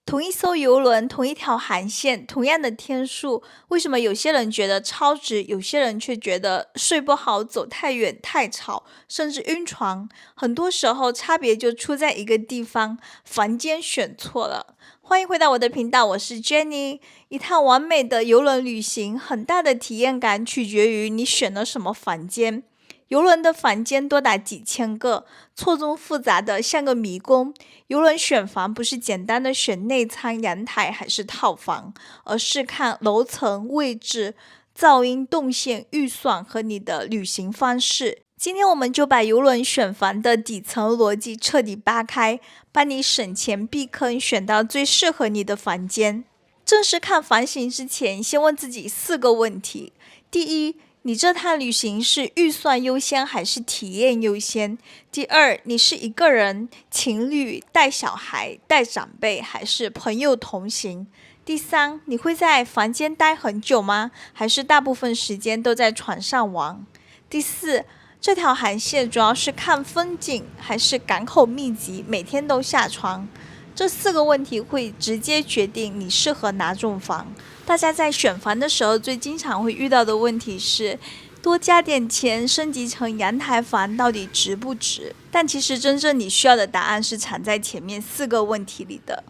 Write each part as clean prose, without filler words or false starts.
同一艘郵輪，同一條航線，同樣的天數，為什麼有些人覺得超值，有些人卻覺得睡不好、走太遠、太吵，甚至暈船？很多時候差別就出在一個地方，房間選錯了。歡迎回到我的頻道，我是 Jenny。一趟完美的郵輪旅行，很大的體驗感取決於你選了什麼房間。郵輪的房間多達幾千個，錯綜複雜的像個迷宮。郵輪選房不是簡單的選內艙、陽台還是套房，而是看樓層、位置、噪音、動線、預算和你的旅行方式。今天我們就把郵輪選房的底層邏輯徹底扒開，幫你省錢避坑，選到最適合你的房間。正式看房型之前，先問自己4個問題。第一，你這趟旅行是預算優先還是體驗優先？第二，你是一個人、情侶、帶小孩、帶長輩還是朋友同行？第三，你會在房間待很久嗎？還是大部分時間都在床上玩？第四，這條航線主要是看風景還是港口密集，每天都下船？這4個問題會直接決定你適合哪種房。大家在選房的時候最經常會遇到的問題是，多加點錢升級成陽台房到底值不值？但其實真正你需要的答案是藏在前面4個問題裡的。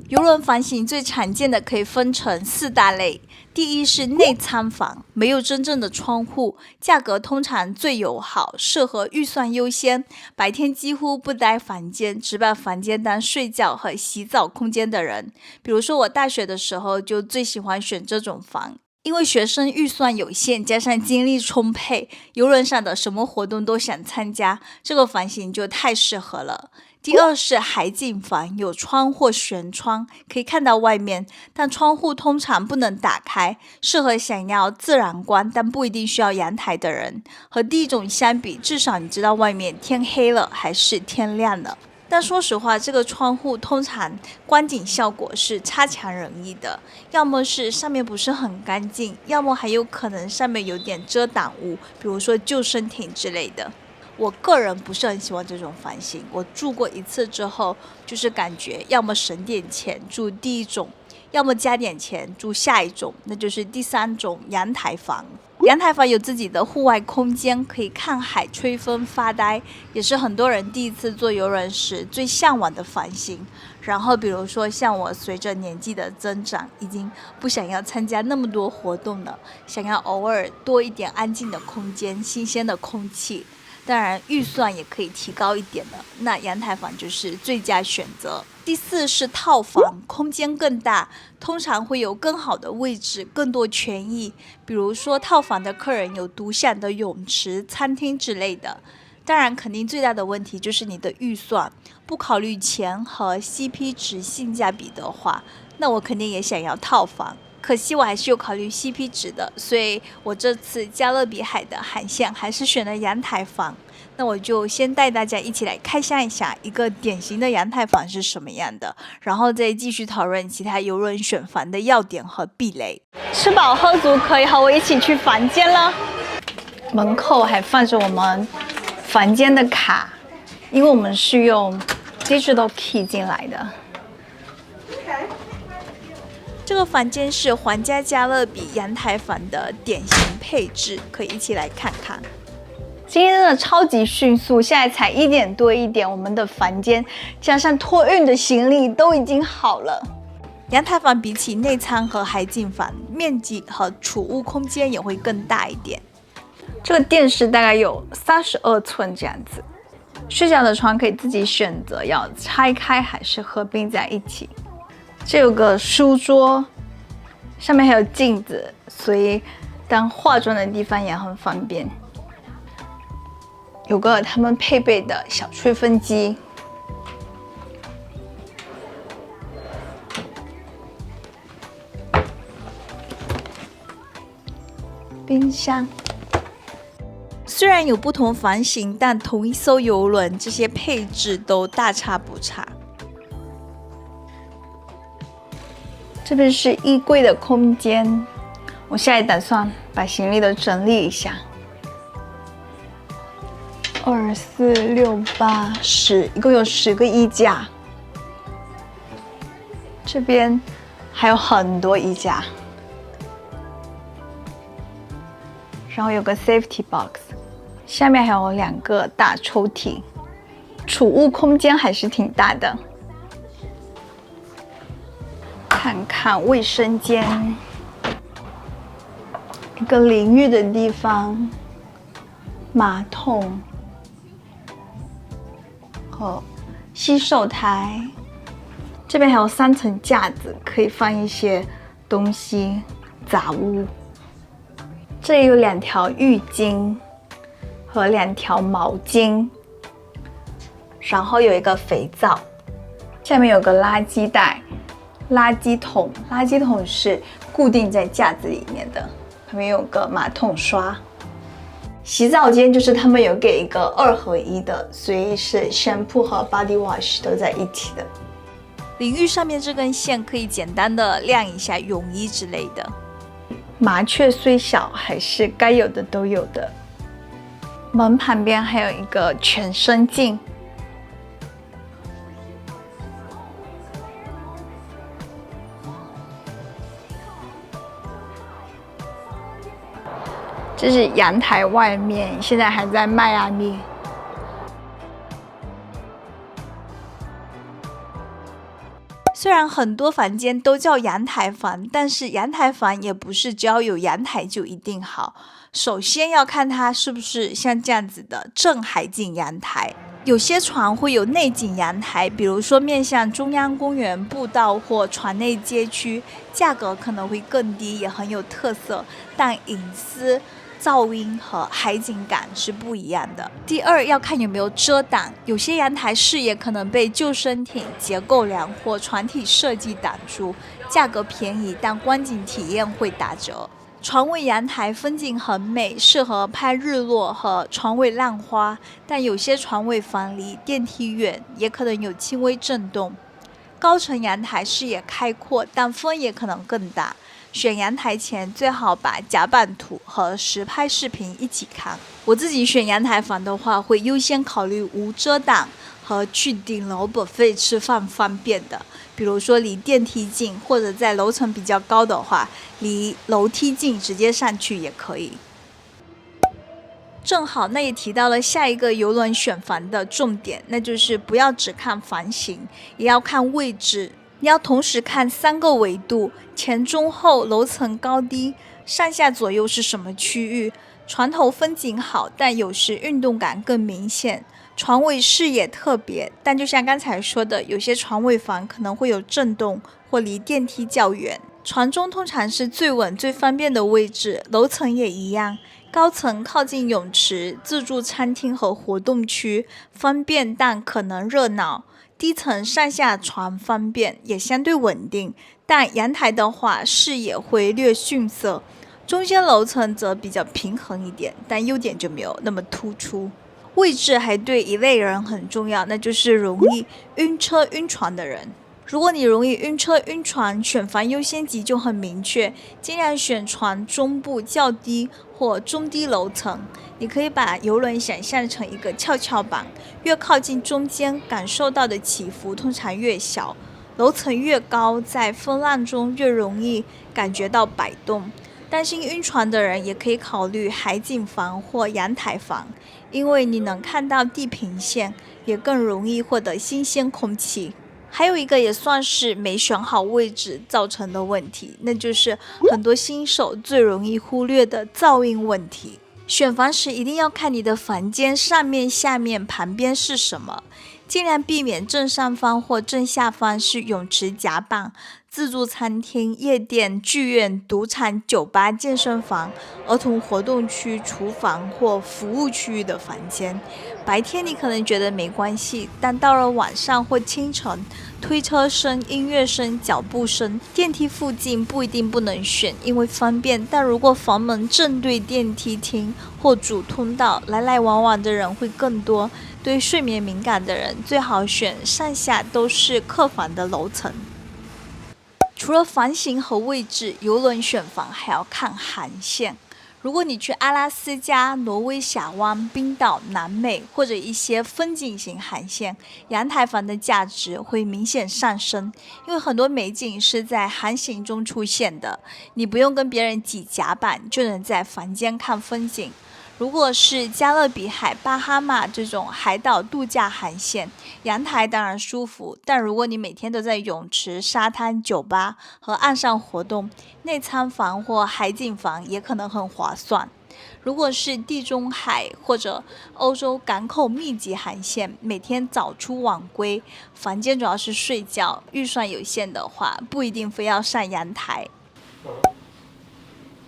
郵輪房型最常見的可以分成4大類。第一是內艙房，沒有真正的窗戶，價格通常最友好，適合預算優先，白天幾乎不待房間，只把房間當睡覺和洗澡空間的人。比如說我大學的時候就最喜歡選這種房，因為學生預算有限，加上精力充沛，郵輪上的什麼活動都想參加，這個房型就太適合了。第二是海景房，有窗或懸窗，可以看到外面，但窗戶通常不能打開，適合想要自然光但不一定需要陽台的人。和第一種相比，至少你知道外面天黑了還是天亮了。但說實話，這個窗戶通常觀景效果是差強人意的，要麼是上面不是很乾淨，要麼還有可能上面有點遮擋物，比如說救生艇之類的。我個人不是很喜歡這種房型，我住過一次之後，就是感覺要麼省點錢住第一種，要麼加點錢住下一種，那就是第3種陽台房。陽台房有自己的戶外空間，可以看海、吹風、發呆，也是很多人第一次坐郵輪時最向往的房型。然後比如說像我隨着年紀的增長，已經不想要參加那麼多活動了，想要偶爾多一點安靜的空間、新鮮的空氣。當然預算也可以提高一點的，那陽台房就是最佳選擇。第4是套房，空間更大，通常會有更好的位置，更多權益，比如說套房的客人有獨享的泳池、餐廳之類的。當然肯定最大的問題就是你的預算，不考慮錢和 CP 值性價比的話，那我肯定也想要套房。可惜我還是有考慮 CP 值的，所以我這次加勒比海的航線還是選了陽台房。那我就先帶大家一起來開箱一下一個典型的陽台房是什麼樣的，然後再繼續討論其他郵輪選房的要點和避雷。吃飽喝足，可以和我一起去房間了。門口還放着我們房間的卡，因為我們是用 digital key 進來的。這個房間是皇家加勒比陽台房的典型配置，可以一起來看看。今天真的超級迅速，現在才1點多1點，我們的房間加上托運的行李都已經好了。陽台房比起內艙和海景房，面積和儲物空間也會更大一點。這個電視大概有32寸這樣子，睡覺的床可以自己選擇要拆開還是合併在一起。這有個書桌，上面還有鏡子，所以當化妝的地方也很方便。有個他們配備的小吹風機，冰箱。虽然有不同房型，但同一艘郵輪，這些配置都大差不差。這邊是衣櫃的空間，我現在打算把行李都整理一下。2、4、6、8、10，一共有10個衣架。這邊還有很多衣架，然後有個 safety box， 下面還有2個大抽屜，儲物空間還是挺大的。看看衛生間，一個淋浴的地方，馬桶和洗手台。這邊還有3層架子，可以放一些東西、雜物。這裡有2條浴巾和2條毛巾，然後有一個肥皂。下面有個垃圾袋、垃圾桶，垃圾桶是固定在架子裡面的。旁邊有個馬桶刷。洗澡間就是他們有給一個2合1的，所以是 shampoo 和 body wash 都在一起的。淋浴上面這根線可以簡單的晾一下泳衣之類的。麻雀雖小，還是該有的都有的。門旁邊還有一個全身鏡。這是陽台外面，現在還在邁阿密。虽然很多房間都叫陽台房，但是陽台房也不是只要有陽台就一定好。首先要看它是不是像這樣子的正海景陽台。有些床會有內景陽台，比如說面向中央公園步道或床內街區，價格可能會更低，也很有特色，但隱私、噪音和海景感是不一樣的。第二，要看有沒有遮擋，有些陽台視野可能被救生艇、結構梁或船體設計擋住，價格便宜，但觀景體驗會打折。床尾陽台風景很美，適合拍日落和床尾浪花，但有些床尾房離電梯遠，也可能有輕微震動。高層陽台視野開闊，但風也可能更大。選陽台前最好把甲板圖和實拍視頻一起看。我自己選陽台房的話，會優先考慮無遮擋和去頂樓 buffet 吃飯方便的，比如說離電梯近，或者在樓層比較高的話，離樓梯近直接上去也可以。正好，那也提到了下一個郵輪選房的重點，那就是不要只看房型，也要看位置。你要同時看3個維度：前、中、後、樓層高低、上下左右是什麼區域。床頭風景好，但有時運動感更明顯。床尾視野特別，但就像剛才說的，有些床尾房可能會有震動或離電梯較遠。床中通常是最穩、最方便的位置，樓層也一樣。高層靠近泳池、自助餐廳和活動區，方便但可能熱鬧。低層上下床方便，也相對穩定，但陽台的話視野會略遜色。中間樓層則比較平衡一點，但優點就沒有那麼突出。位置還對一類人很重要，那就是容易暈車暈床的人。如果你容易暈車暈床，選房優先級就很明確，盡量選床中部較低或中低樓層。你可以把郵輪想象成一個蹺蹺板，越靠近中間，感受到的起伏通常越小。樓層越高，在風浪中越容易感覺到擺動。擔心暈船的人也可以考慮海景房或陽台房，因為你能看到地平線，也更容易獲得新鮮空氣。還有一個也算是沒選好位置造成的問題，那就是很多新手最容易忽略的噪音問題。選房時一定要看你的房間上面、下面、旁邊是什麼，盡量避免正上方或正下方是泳池甲板、自助餐廳、夜店、劇院、賭場、酒吧、健身房、兒童活動區、廚房或服務區域的房間。白天你可能覺得沒關係，但到了晚上或清晨，推車聲、音樂聲、腳步聲，電梯附近不一定不能選，因為方便。但如果房門正對電梯廳或主通道，來來往往的人會更多。對睡眠敏感的人，最好選上下都是客房的樓層。除了房型和位置，郵輪選房還要看航線。如果你去阿拉斯加、挪威峽灣、冰島、南美或者一些風景型航線，陽台房的價值會明顯上升，因為很多美景是在航行中出現的，你不用跟別人擠甲板就能在房間看風景。如果是加勒比海、巴哈馬這種海島度假航線，陽台當然舒服，但如果你每天都在泳池、沙灘、酒吧和岸上活動，內艙房或海景房也可能很划算。如果是地中海或者歐洲港口密集航線，每天早出晚歸，房間主要是睡覺，預算有限的話，不一定非要上陽台。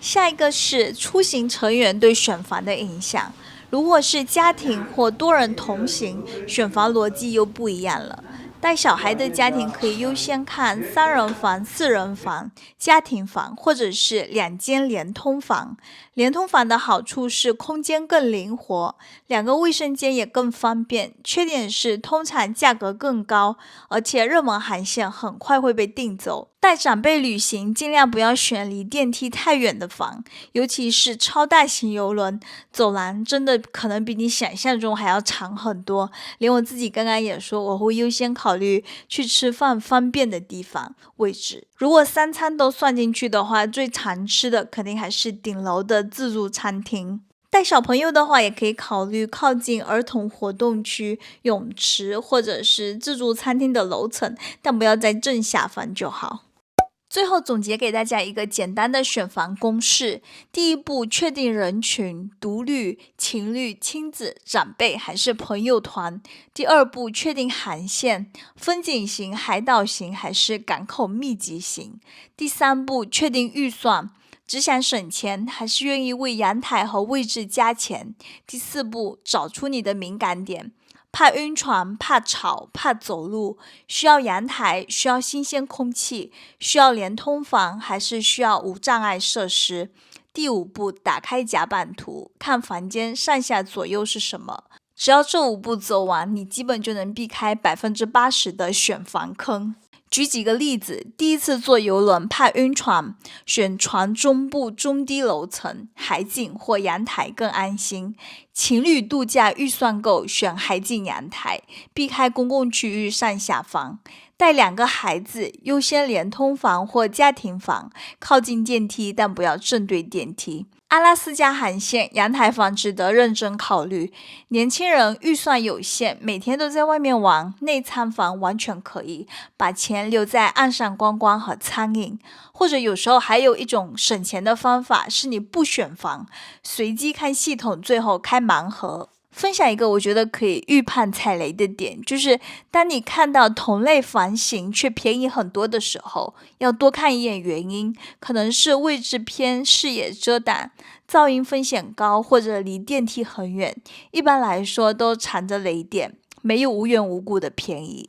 下一個是出行成員對選房的影響。如果是家庭或多人同行，選房邏輯又不一樣了。帶小孩的家庭可以優先看3人房、4人房、家庭房，或者是2間連通房。連通房的好處是空間更靈活，2個衛生間也更方便。缺點是通常價格更高，而且熱門航線很快會被訂走。帶長輩旅行，盡量不要選離電梯太遠的房，尤其是超大型郵輪，走廊真的可能比你想象中還要長很多。連我自己剛剛也說，我會優先考慮去吃飯方便的地方位置。如果3餐都算進去的話，最常吃的肯定還是頂樓的自助餐廳。帶小朋友的話，也可以考慮靠近兒童活動區、泳池或者是自助餐廳的樓層，但不要在正下方就好。最後總結給大家一個簡單的選房公式：第一步，確定人群，獨旅、情侶、親子、長輩還是朋友團；第二步，確定航線，風景型、海島型還是港口密集型；第三步，確定預算，只想省錢還是願意為陽台和位置加錢；第四步，找出你的敏感點。怕暈船、怕吵、怕走路，需要陽台，需要新鮮空氣，需要連通房，還是需要無障礙設施？第五步，打開甲板圖，看房間上下左右是什麼。只要這5步走完，你基本就能避開80%的選房坑。舉幾個例子，第一次坐郵輪怕暈船，選船中部中低樓層，海景或陽台更安心。情侶度假預算夠，選海景陽台，避開公共區域上下方。帶2個孩子，優先連通房或家庭房，靠近電梯但不要正對電梯。阿拉斯加航線陽台房值得認真考慮。年輕人預算有限，每天都在外面玩，內艙房完全可以，把錢留在岸上觀光和餐飲。或者有時候還有一種省錢的方法，是你不選房，隨機看系統，最後開盲盒。分享一個我覺得可以預判踩雷的點，就是當你看到同類房型卻便宜很多的時候，要多看一眼原因，可能是位置偏、視野遮擋、噪音風險高，或者離電梯很遠。一般來說都藏着雷點，沒有無緣無故的便宜。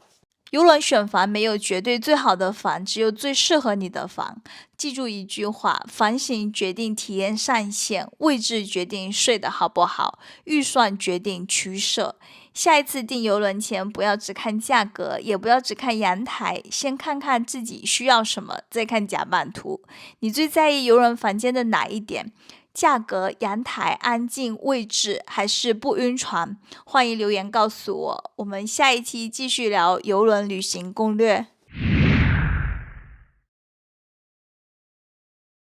郵輪選房沒有絕對最好的房，只有最適合你的房。記住一句話，房型決定體驗上限，位置決定睡得好不好，預算決定取捨。下一次訂郵輪前，不要只看價格，也不要只看陽台，先看看自己需要什麼，再看甲板圖。你最在意郵輪房間的哪一點？價格、陽台、安靜、位置，還是不暈船？歡迎留言告訴我。我們下一期繼續聊郵輪旅行攻略。